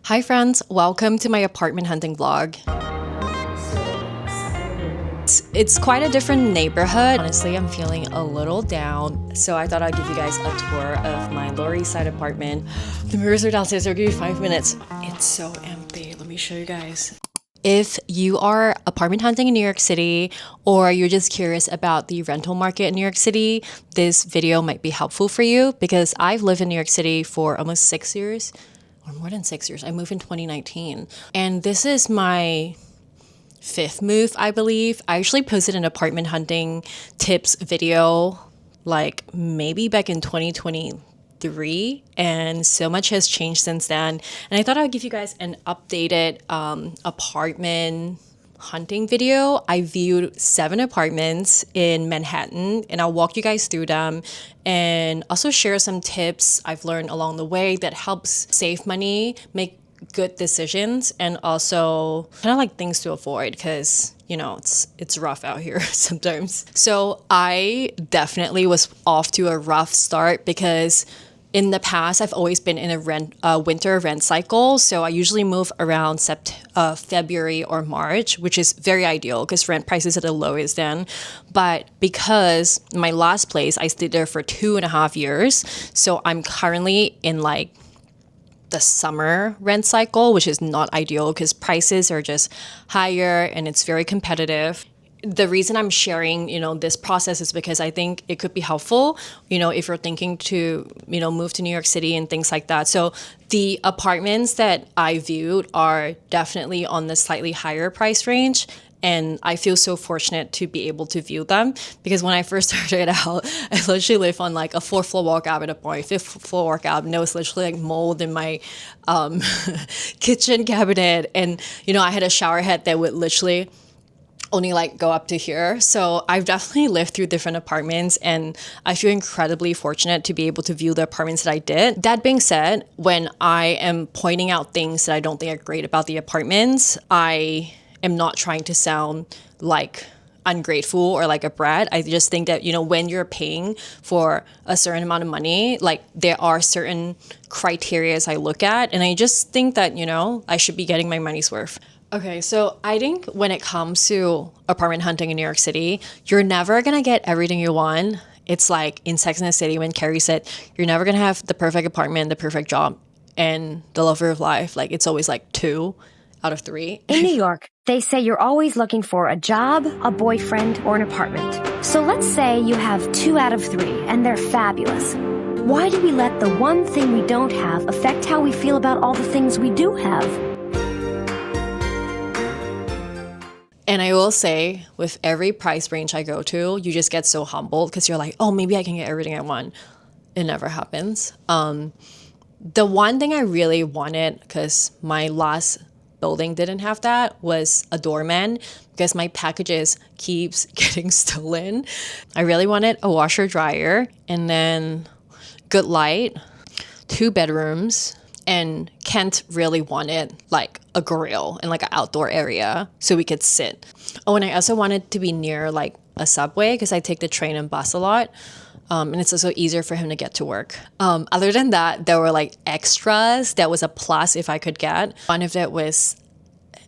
Hi friends, welcome to my apartment hunting vlog. It's quite a different neighborhood. Honestly, I'm feeling a little down, so I thought I'd give you guys a tour of my Lower East Side apartment. The mirrors are downstairs, so I'll give you 5 minutes. It's so empty. Let me show you guys. If you are apartment hunting in New York City or you're just curious about the rental market in New York City, this video might be helpful for you because I've lived in New York City for almost 6 years. Or more than 6 years. I moved in 2019. And this is my fifth move, I believe. I actually posted an apartment hunting tips video like maybe back in 2023. And so much has changed since then. And I thought I'd give you guys an updated apartment hunting video. I viewed 7 apartments in Manhattan and I'll walk you guys through them and also share some tips I've learned along the way that helps save money, make good decisions, and also kind of like things to avoid because you know it's rough out here sometimes. So I definitely was off to a rough start because in the past, I've always been in a winter rent cycle. So I usually move around February or March, which is very ideal because rent prices are the lowest then. But because my last place, I stayed there for 2.5 years. So I'm currently in like the summer rent cycle, which is not ideal because prices are just higher and it's very competitive. The reason I'm sharing, this process is because I think it could be helpful, if you're thinking to, move to New York City and things like that. So the apartments that I viewed are definitely on the slightly higher price range. And I feel so fortunate to be able to view them because when I first started out, I literally lived on like a 4th floor walkout at a point, 5th floor walkout, and there was literally like mold in my kitchen cabinet. And, I had a shower head that would literally only like go up to here. So I've definitely lived through different apartments and I feel incredibly fortunate to be able to view the apartments that I did. That being said, when I am pointing out things that I don't think are great about the apartments, I am not trying to sound like ungrateful or like a brat. I just think that, when you're paying for a certain amount of money, like there are certain criterias I look at and I just think that, I should be getting my money's worth. Okay, so I think when it comes to apartment hunting in New York City, you're never gonna get everything you want. It's like in Sex and the City when Carrie said, you're never gonna have the perfect apartment, the perfect job, and the love of your life. Like it's always like 2 out of 3. In New York, they say you're always looking for a job, a boyfriend, or an apartment. So let's say you have 2 out of 3, and they're fabulous. Why do we let the one thing we don't have affect how we feel about all the things we do have? And I will say, with every price range I go to, you just get so humbled because you're like, oh, maybe I can get everything I want. It never happens. The one thing I really wanted, because my last building didn't have that, was a doorman because my packages keeps getting stolen. I really wanted a washer dryer and then good light, 2 bedrooms. And Kent really wanted like a grill and like an outdoor area so we could sit. Oh, and I also wanted to be near like a subway because I take the train and bus a lot. And it's also easier for him to get to work. Other than that, there were like extras that was a plus if I could get. One of it was,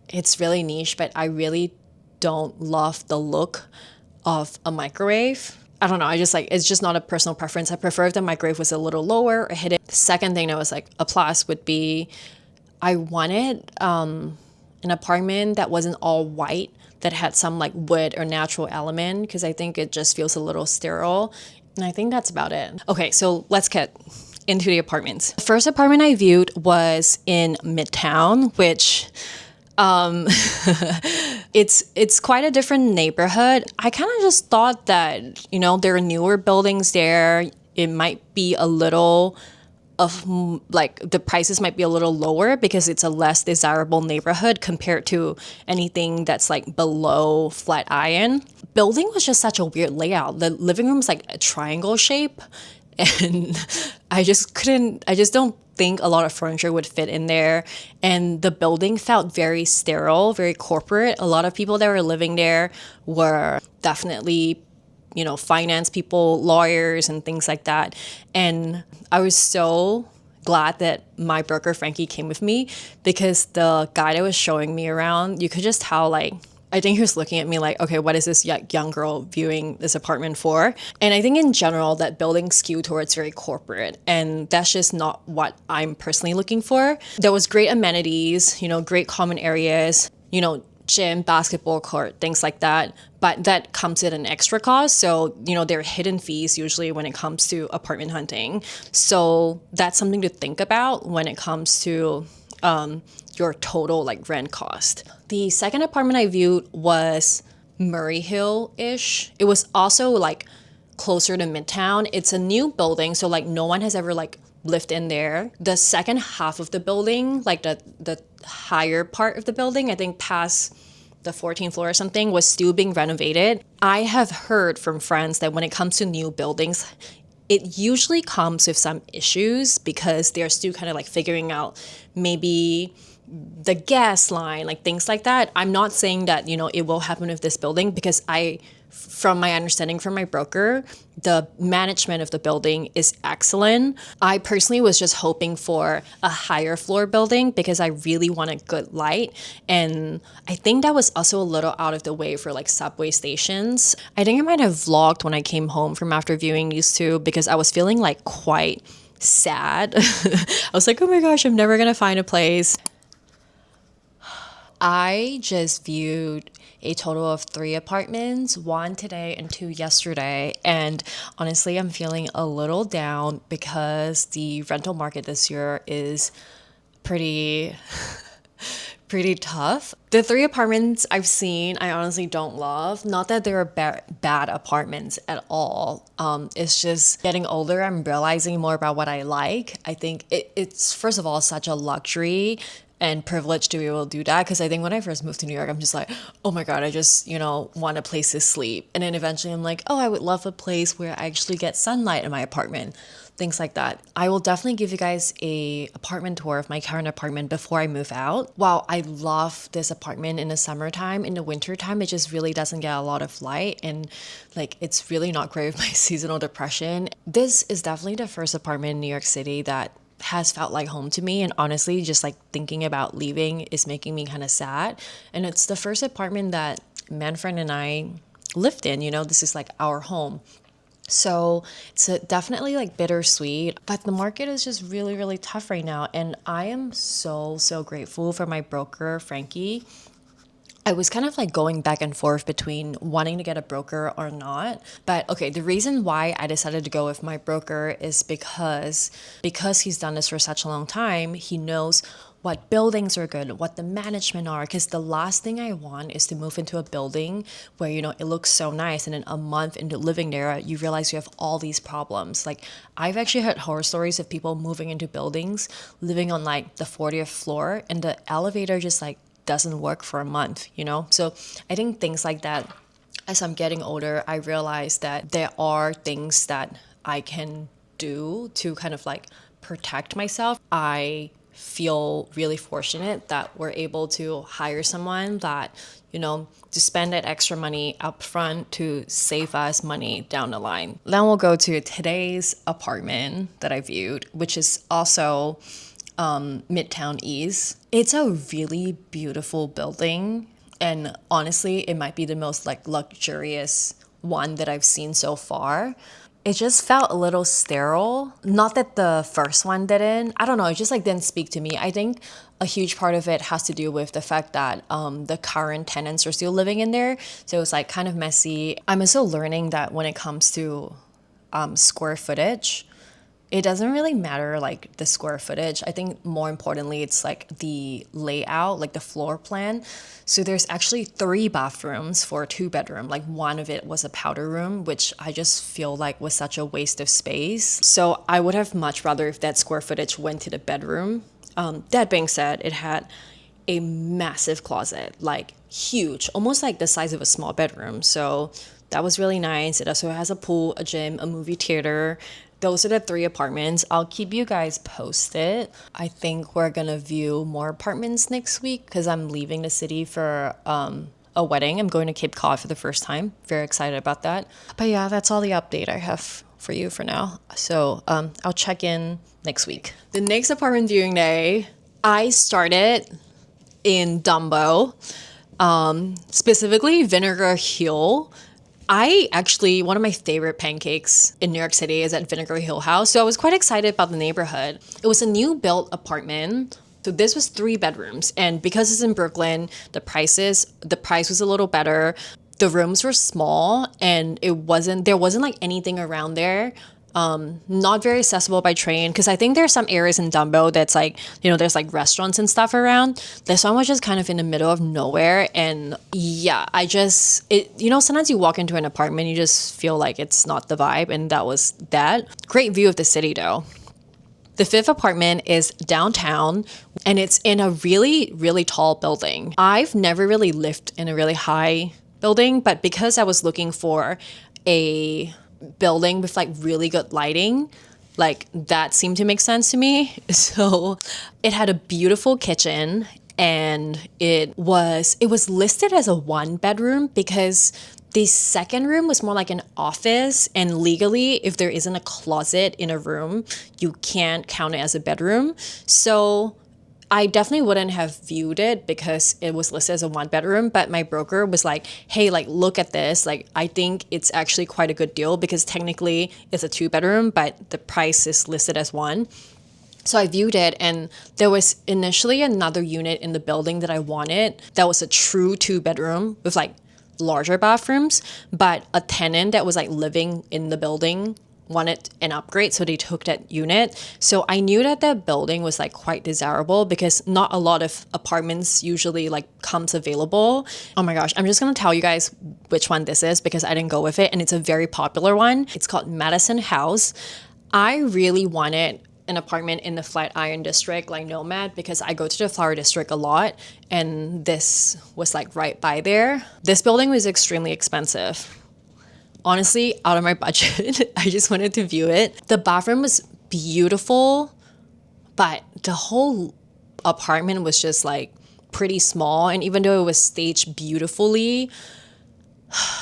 it's really niche, but I really don't love the look of a microwave. I don't know. It's just not a personal preference. I prefer if the microwave was a little lower or hidden. The second thing that was like a plus would be I wanted an apartment that wasn't all white, that had some like wood or natural element because I think it just feels a little sterile. And I think that's about it. Okay, so let's get into the apartments. The first apartment I viewed was in Midtown, which it's quite a different neighborhood. I kind of just thought that, there are newer buildings there. It might be a little of like the prices might be a little lower because it's a less desirable neighborhood compared to anything that's like below Flatiron. Building was just such a weird layout. The living room is like a triangle shape and I just don't think a lot of furniture would fit in there. And the building felt very sterile, very corporate. A lot of people that were living there were definitely, finance people, lawyers, and things like that. And I was so glad that my broker Frankie came with me, because the guy that was showing me around, you could just tell, like, I think he was looking at me like, okay, what is this young girl viewing this apartment for? And I think in general that buildings skew towards very corporate, and that's just not what I'm personally looking for. There was great amenities, great common areas, gym, basketball court, things like that. But that comes at an extra cost. So, there are hidden fees usually when it comes to apartment hunting. So that's something to think about when it comes to your total like rent cost. The second apartment I viewed was Murray Hill-ish. It was also like closer to Midtown. It's a new building, so like no one has ever like lived in there. The second half of the building, like the higher part of the building, I think past the 14th floor or something, was still being renovated. I have heard from friends that when it comes to new buildings, it usually comes with some issues because they're still kind of like figuring out maybe the gas line, like things like that. I'm not saying that, it will happen with this building, because from my understanding from my broker, the management of the building is excellent. I personally was just hoping for a higher floor building because I really wanted good light. And I think that was also a little out of the way for like subway stations. I think I might have vlogged when I came home from after viewing these two, because I was feeling like quite sad. I was like, oh my gosh, I'm never gonna find a place. I just viewed a total of 3 apartments, 1 today and 2 yesterday. And honestly, I'm feeling a little down because the rental market this year is pretty tough. The 3 apartments I've seen, I honestly don't love. Not that they're bad apartments at all. It's just getting older, I'm realizing more about what I like. I think it's first of all such a luxury and privilege to be able to do that, because I think when I first moved to New York, I'm just like, oh my God, I just, want a place to sleep. And then eventually I'm like, oh, I would love a place where I actually get sunlight in my apartment, things like that. I will definitely give you guys a apartment tour of my current apartment before I move out. Wow, I love this apartment in the summertime. In the wintertime, it just really doesn't get a lot of light, and like it's really not great with my seasonal depression. This is definitely the first apartment in New York City that has felt like home to me, and honestly just like thinking about leaving is making me kind of sad. And it's the first apartment that Manfred and I lived in. This is like our home, so it's definitely like bittersweet. But the market is just really, really tough right now, and I am so grateful for my broker Frankie. I was kind of like going back and forth between wanting to get a broker or not. But okay, the reason why I decided to go with my broker is because he's done this for such a long time. He knows what buildings are good, what the management are. Because the last thing I want is to move into a building where, it looks so nice, and then a month into living there, you realize you have all these problems. Like, I've actually heard horror stories of people moving into buildings, living on like the 40th floor, and the elevator just like doesn't work for a month, So I think things like that, as I'm getting older, I realize that there are things that I can do to kind of like protect myself. I feel really fortunate that we're able to hire someone that, to spend that extra money up front to save us money down the line. Then we'll go to today's apartment that I viewed, which is also Midtown East. It's a really beautiful building, and honestly, it might be the most like luxurious one that I've seen so far. It just felt a little sterile. Not that the first one didn't. I don't know. It just like didn't speak to me. I think a huge part of it has to do with the fact that the current tenants are still living in there, so it was like kind of messy. I'm also learning that when it comes to square footage, it doesn't really matter like the square footage. I think more importantly, it's like the layout, like the floor plan. So there's actually 3 bathrooms for a 2-bedroom. Like one of it was a powder room, which I just feel like was such a waste of space. So I would have much rather if that square footage went to the bedroom. That being said, it had a massive closet, like huge, almost like the size of a small bedroom. So that was really nice. It also has a pool, a gym, a movie theater. Those are the 3 apartments. I'll keep you guys posted. I think we're gonna view more apartments next week because I'm leaving the city for a wedding. I'm going to Cape Cod for the first time. Very excited about that. But yeah, that's all the update I have for you for now. So I'll check in next week. The next apartment viewing day, I started in Dumbo, specifically Vinegar Hill. One of my favorite pancakes in New York City is at Vinegar Hill House. So I was quite excited about the neighborhood. It was a new built apartment. So this was 3 bedrooms. And because it's in Brooklyn, the price was a little better. The rooms were small and there wasn't like anything around there. Not very accessible by train, because I think there's some areas in Dumbo that's like, there's like restaurants and stuff around. This one was just kind of in the middle of nowhere, and yeah, sometimes you walk into an apartment, you just feel like it's not the vibe, and that was that. Great view of the city though. The 5th apartment is downtown, and it's in a really, really tall building. I've never really lived in a really high building, but because I was looking for a building with like really good lighting, like that seemed to make sense to me. So it had a beautiful kitchen, and it was listed as a 1 bedroom because the second room was more like an office, and legally, if there isn't a closet in a room, you can't count it as a bedroom. So I definitely wouldn't have viewed it because it was listed as a 1 bedroom, but my broker was like, hey, like, look at this. Like, I think it's actually quite a good deal because technically it's a 2 bedroom, but the price is listed as 1. So I viewed it, and there was initially another unit in the building that I wanted that was a true 2 bedroom with like larger bathrooms, but a tenant that was like living in the building wanted an upgrade, so they took that unit. So I knew that that building was like quite desirable because not a lot of apartments usually like comes available. Oh my gosh, I'm just gonna tell you guys which one this is because I didn't go with it, and it's a very popular one. It's called Madison House. I really wanted an apartment in the Flatiron district, like Nomad, because I go to the Flower District a lot, and this was like right by there. This building was extremely expensive. Honestly, out of my budget. I just wanted to view it. The bathroom was beautiful, but the whole apartment was just like pretty small. And even though it was staged beautifully,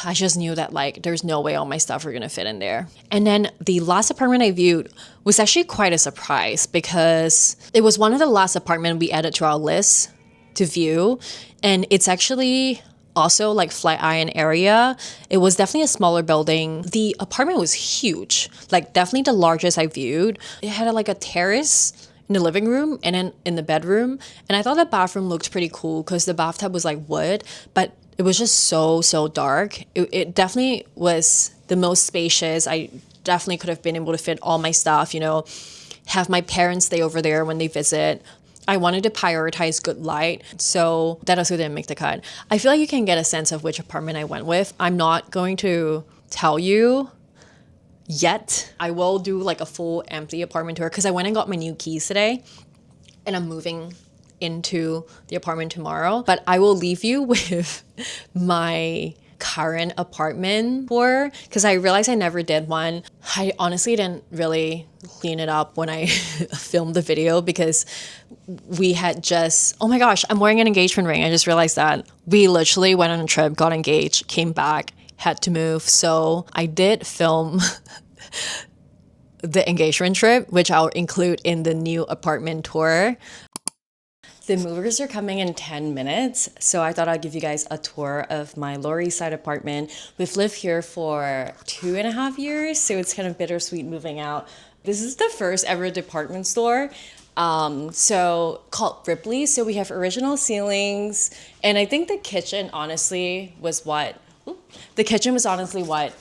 I just knew that like there's no way all my stuff were gonna fit in there. And then the last apartment I viewed was actually quite a surprise because it was one of the last apartments we added to our list to view. And it's actually also like Flatiron area. It was definitely a smaller building. The apartment was huge, like definitely the largest I viewed. It had like a terrace in the living room and then in the bedroom. And I thought the bathroom looked pretty cool because the bathtub was like wood, but it was just so dark. It definitely was the most spacious. I definitely could have been able to fit all my stuff, have my parents stay over there when they visit. I wanted to prioritize good light, so that also didn't make the cut. I feel like you can get a sense of which apartment I went with. I'm not going to tell you yet. I will do like a full empty apartment tour because I went and got my new keys today, and I'm moving into the apartment tomorrow. But I will leave you with my current apartment tour because I realized I never did one. I honestly didn't really clean it up when I filmed the video because we had just, oh my gosh, I'm wearing an engagement ring. I just realized that. We literally went on a trip, got engaged, came back, had to move. So I did film the engagement trip, which I'll include in the new apartment tour. The movers are coming in 10 minutes, so I thought I'd give you guys a tour of my Lower East Side apartment. We've lived here for 2.5 years, so it's kind of bittersweet moving out. This is the first ever department store, so called Ripley. So we have original ceilings, and I think the kitchen honestly was what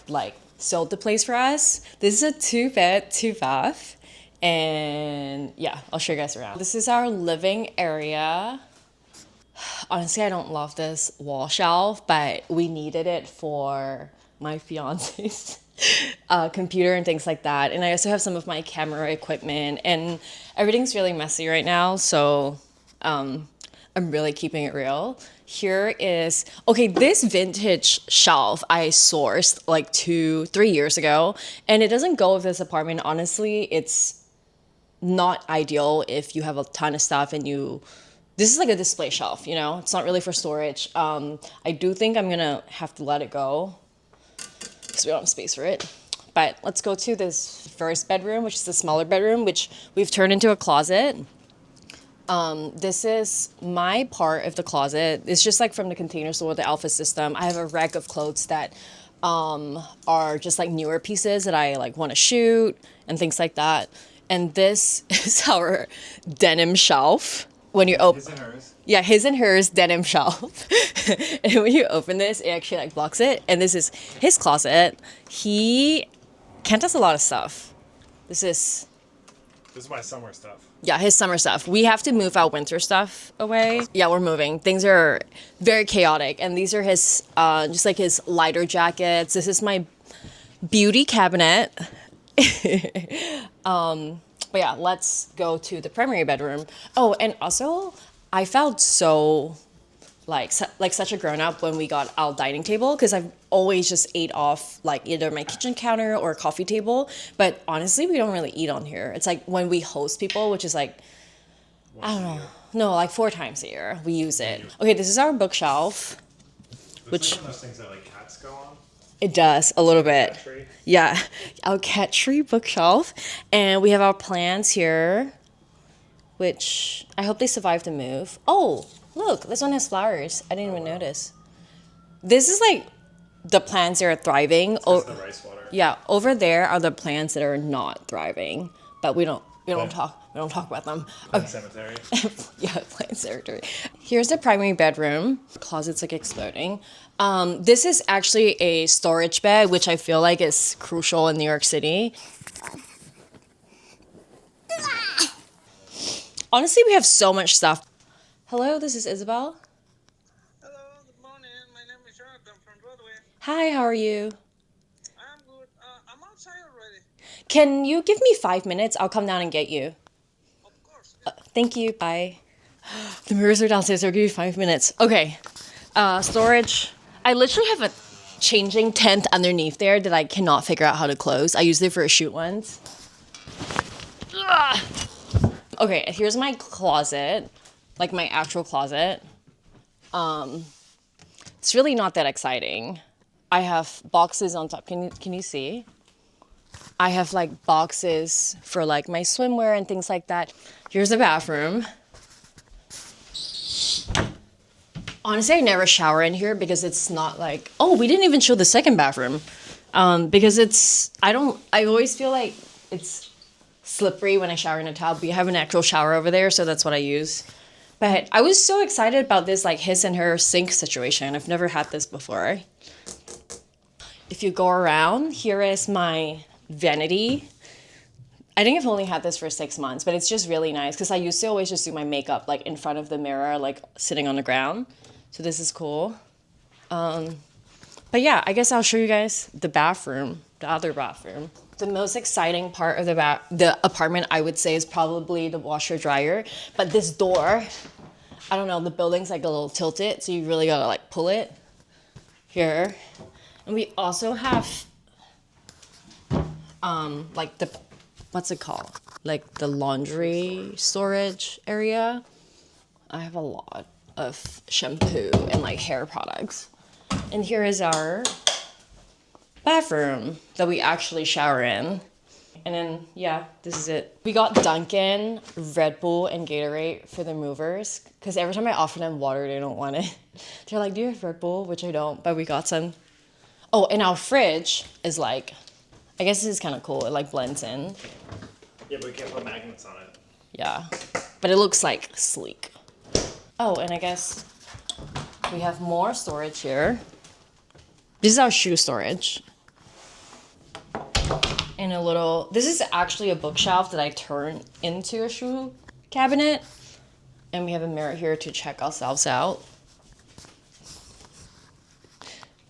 like sold the place for us. This is a 2-bed, 2-bath. And yeah, I'll show you guys around. This is our living area. Honestly, I don't love this wall shelf, but we needed it for my fiance's computer and things like that. And I also have some of my camera equipment, and everything's really messy right now. So I'm really keeping it real. Here is, okay, this vintage shelf I sourced like 2-3 years ago, and it doesn't go with this apartment. Honestly, it's not ideal if you have a ton of stuff and this is like a display shelf, it's not really for storage. I do think I'm gonna have to let it go because we don't have space for it. But let's go to this first bedroom, which is the smaller bedroom, which we've turned into a closet. This is my part of the closet. It's just like from the Container Store, the Alpha system. I have a rack of clothes that are just like newer pieces that I like want to shoot and things like that. And this is our denim shelf. When you open, His and hers. yeah, his and hers denim shelf. And when you open this, it actually like blocks it. And this is his closet. Kent does a lot of stuff. This is my summer stuff. Yeah, his summer stuff. We have to move our winter stuff away. Yeah, we're moving. Things are very chaotic. And these are his, just like his lighter jackets. This is my beauty cabinet. But yeah, let's go to the primary bedroom. Oh, and also, I felt so like such a grown-up when we got our dining table, because I've always just ate off like either my kitchen counter or coffee table. But honestly, we don't really eat on here. It's like when we host people, which is like, I don't know. No, like 4 times a year we use it. Okay, this is our bookshelf. Which like one of those things that like cats go on. It does a little bit. Cat tree. Yeah, our cat tree bookshelf. And we have our plants here, which I hope they survive the move. Oh, look, this one has flowers. I didn't even notice. This is like the plants that are thriving. It's the rice water. Yeah, over there are the plants that are not thriving, but we don't talk about them. Plant cemetery. Yeah, plant cemetery. Here's the primary bedroom. Closet's like exploding. This is actually a storage bed, which I feel like is crucial in New York City. Honestly, we have so much stuff. Hello, this is Isabel. Hello, good morning. My name is Jonathan from Broadway. Hi, how are you? I'm good. I'm outside already. Can you give me 5 minutes? I'll come down and get you. Of course. Thank you. Bye. The mirrors are downstairs. I'll give you 5 minutes. Okay. Storage. I literally have a changing tent underneath there that I cannot figure out how to close. I used it for a shoot once. Ugh. Okay, here's my closet. Like my actual closet. It's really not that exciting. I have boxes on top. Can you see? I have like boxes for like my swimwear and things like that. Here's the bathroom. Honestly, I never shower in here because it's not like, oh, we didn't even show the second bathroom. Because I always feel like it's slippery when I shower in a tub. We have an actual shower over there, so that's what I use. But I was so excited about this like his and her sink situation. I've never had this before. If you go around, here is my vanity. I think I've only had this for 6 months, but it's just really nice because I used to always just do my makeup like in front of the mirror, like sitting on the ground. So this is cool. But yeah, I guess I'll show you guys the bathroom, the other bathroom. The most exciting part of the apartment, I would say, is probably the washer dryer. But this door, I don't know, the building's like a little tilted, so you really gotta like pull it here. And we also have like the, what's it called? Like the laundry storage area. I have a lot of shampoo and like hair products. And here is our bathroom that we actually shower in. And then, yeah, this is it. We got Dunkin', Red Bull, and Gatorade for the movers. Because every time I offer them water, they don't want it. They're like, do you have Red Bull? Which I don't, but we got some. Oh, and our fridge is like, I guess this is kind of cool. It like blends in. Yeah, but we can't put magnets on it. Yeah, but it looks like sleek. Oh, and I guess we have more storage here. This is our shoe storage. And a little, this is actually a bookshelf that I turned into a shoe cabinet. And we have a mirror here to check ourselves out.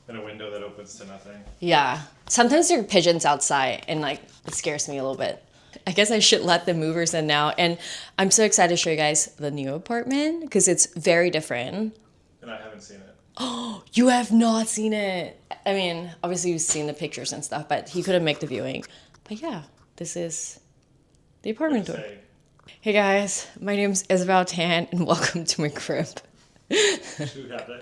And a window that opens to nothing. Yeah. Sometimes there are pigeons outside and like it scares me a little bit. I guess I should let the movers in now. And I'm so excited to show you guys the new apartment because it's very different. And I haven't seen it. Oh, you have not seen it. I mean, obviously you've seen the pictures and stuff, but he couldn't make the viewing. But yeah, this is the apartment tour. Hey guys, my name's Isabel Tan and welcome to my crib. Did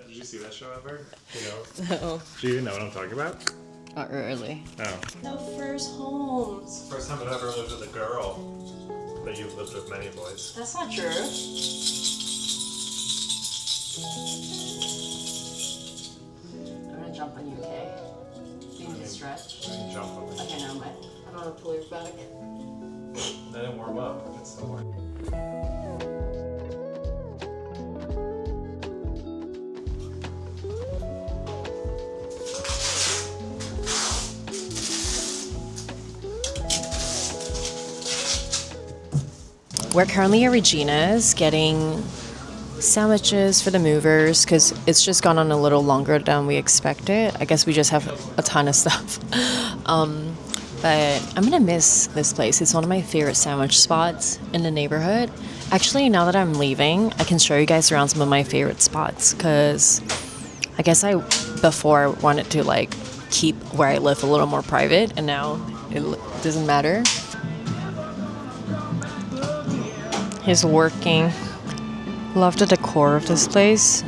you see that show ever? You know? No. Do you even know what I'm talking about? Not really. Oh. No first homes. First time I've ever lived with a girl, but you've lived with many boys. That's not true. I'm gonna jump on you, okay? Do you need to stretch? I can jump on me. Okay, never mind. I don't want to pull your back. That didn't warm up. It's still warm. We're currently at Regina's getting sandwiches for the movers because it's just gone on a little longer than we expected. I guess we just have a ton of stuff. But I'm gonna miss this place. It's one of my favorite sandwich spots in the neighborhood. Actually, now that I'm leaving, I can show you guys around some of my favorite spots because I guess I before wanted to like keep where I live a little more private, and now it doesn't matter. He's working. Love the decor of this place.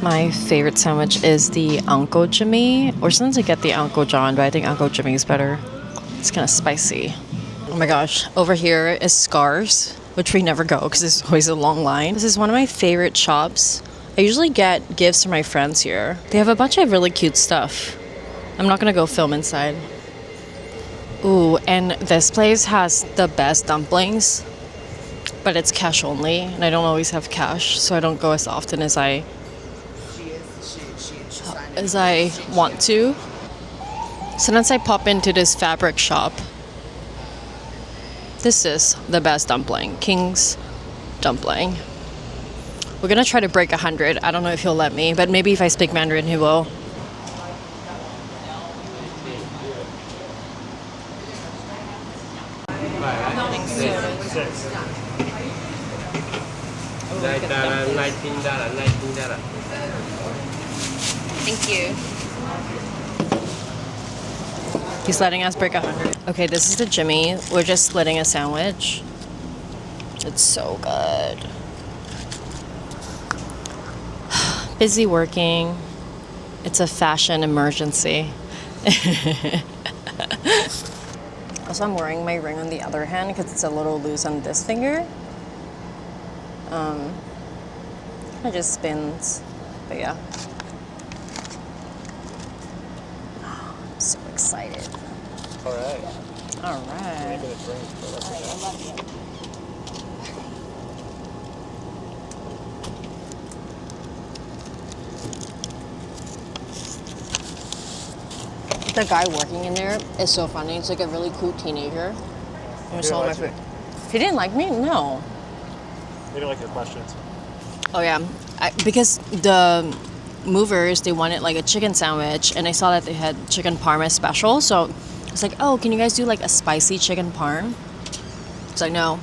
My favorite sandwich is the Uncle Jimmy, or sometimes I get the Uncle John, but I think Uncle Jimmy is better. It's kind of spicy. Oh my gosh, over here is Scars, which we never go because there's always a long line. This is one of my favorite shops. I usually get gifts from my friends here. They have a bunch of really cute stuff. I'm not gonna go film inside. Ooh, and this place has the best dumplings, but it's cash only, and I don't always have cash, so I don't go as often as I want to. Sometimes I pop into this fabric shop. This is the best dumpling, King's dumpling. We're gonna try to break 100. I don't know if he'll let me, but maybe if I speak Mandarin, he will. Six. Thank you. He's letting us break 100. Okay, this is the Jimmy. We're just splitting a sandwich. It's so good. Busy working. It's a fashion emergency. Also, I'm wearing my ring on the other hand because it's a little loose on this finger. It just spins, but yeah. I'm so excited. All right. All right. The guy working in there is so funny. He's like a really cool teenager. I'm just my food. He didn't like me? No. You didn't like your questions. Oh yeah, because the movers, they wanted like a chicken sandwich, and I saw that they had chicken parma special, so I was like, oh, can you guys do like a spicy chicken parm? It's like, no.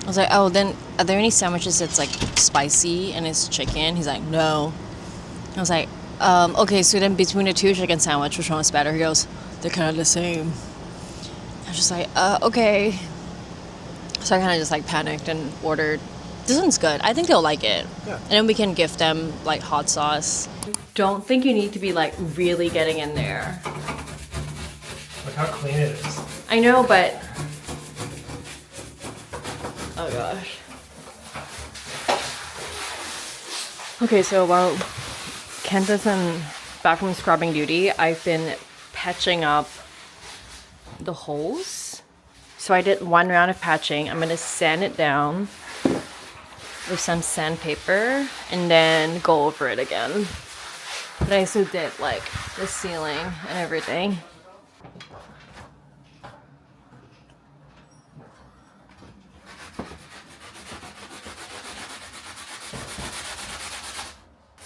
I was like, oh, then are there any sandwiches that's like spicy and it's chicken? He's like, no. I was like, okay, so then between the two chicken sandwich, which one was better? He goes, they're kind of the same. I was just like, okay. So I kind of just like panicked and ordered. This one's good. I think they'll like it. Yeah. And then we can gift them like hot sauce. Don't think you need to be like really getting in there. Look how clean it is. I know, but oh gosh. Okay, so while Kent isn't back from scrubbing duty, I've been patching up the holes. So I did one round of patching. I'm gonna sand it down with some sandpaper and then go over it again. But I also did like the ceiling and everything.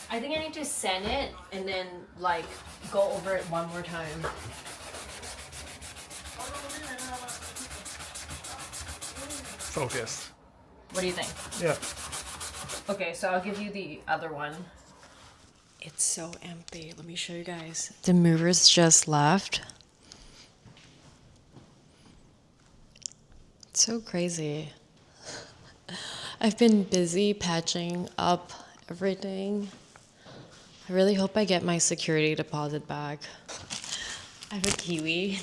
I think I need to sand it and then like go over it one more time. Focused. What do you think? Yeah. Okay, so I'll give you the other one. It's so empty. Let me show you guys. The movers just left. It's so crazy. I've been busy patching up everything. I really hope I get my security deposit back. I have a kiwi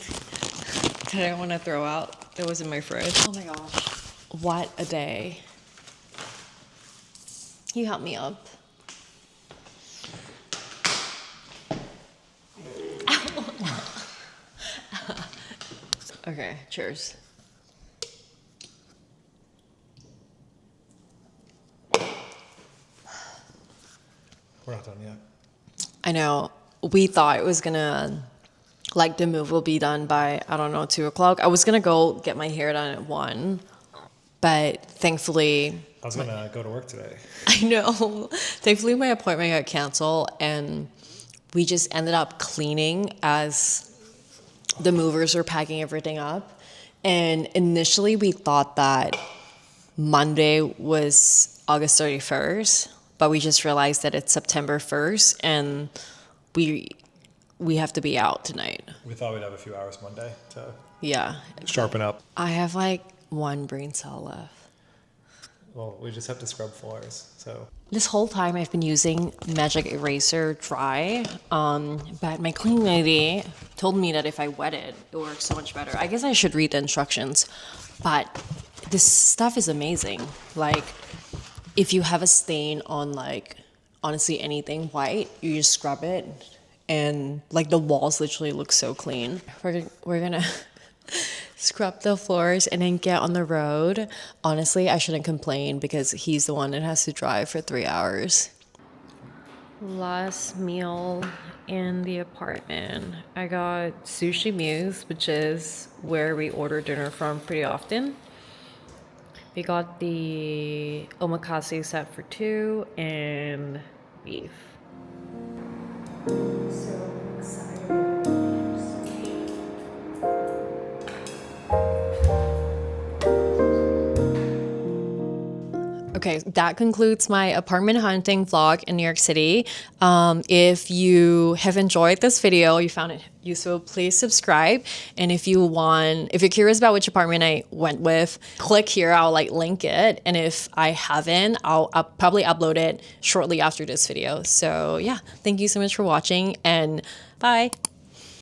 that I want to throw out that was in my fridge. Oh my gosh. What a day. You help me up. Okay, cheers. We're not done yet. I know. We thought it was gonna, like, the move will be done by, I don't know, 2 o'clock. I was gonna go get my hair done at 1, but thankfully, I was gonna go to work today. I know. Thankfully, my appointment got canceled, and we just ended up cleaning as the movers were packing everything up. And initially, we thought that Monday was August 31st, but we just realized that it's September 1st, and we have to be out tonight. We thought we'd have a few hours Monday to Yeah. sharpen up. I have like 1 brain cell left. Well, we just have to scrub floors, so. This whole time I've been using Magic Eraser Dry, but my cleaning lady told me that if I wet it, it works so much better. I guess I should read the instructions, but this stuff is amazing. Like, if you have a stain on, like, honestly anything white, you just scrub it, and like the walls literally look so clean. We're gonna scrub the floors and then get on the road. Honestly, I shouldn't complain because he's the one that has to drive for 3 hours. Last meal in the apartment. I got Sushi Muse, which is where we order dinner from pretty often. We got the omakase set for 2 and beef. So excited. Okay, that concludes my apartment hunting vlog in New York City. If you have enjoyed this video, you found it useful, please subscribe. And if you're curious about which apartment I went with, click here, I'll like link it. And if I haven't, I'll probably upload it shortly after this video. So yeah, thank you so much for watching and bye.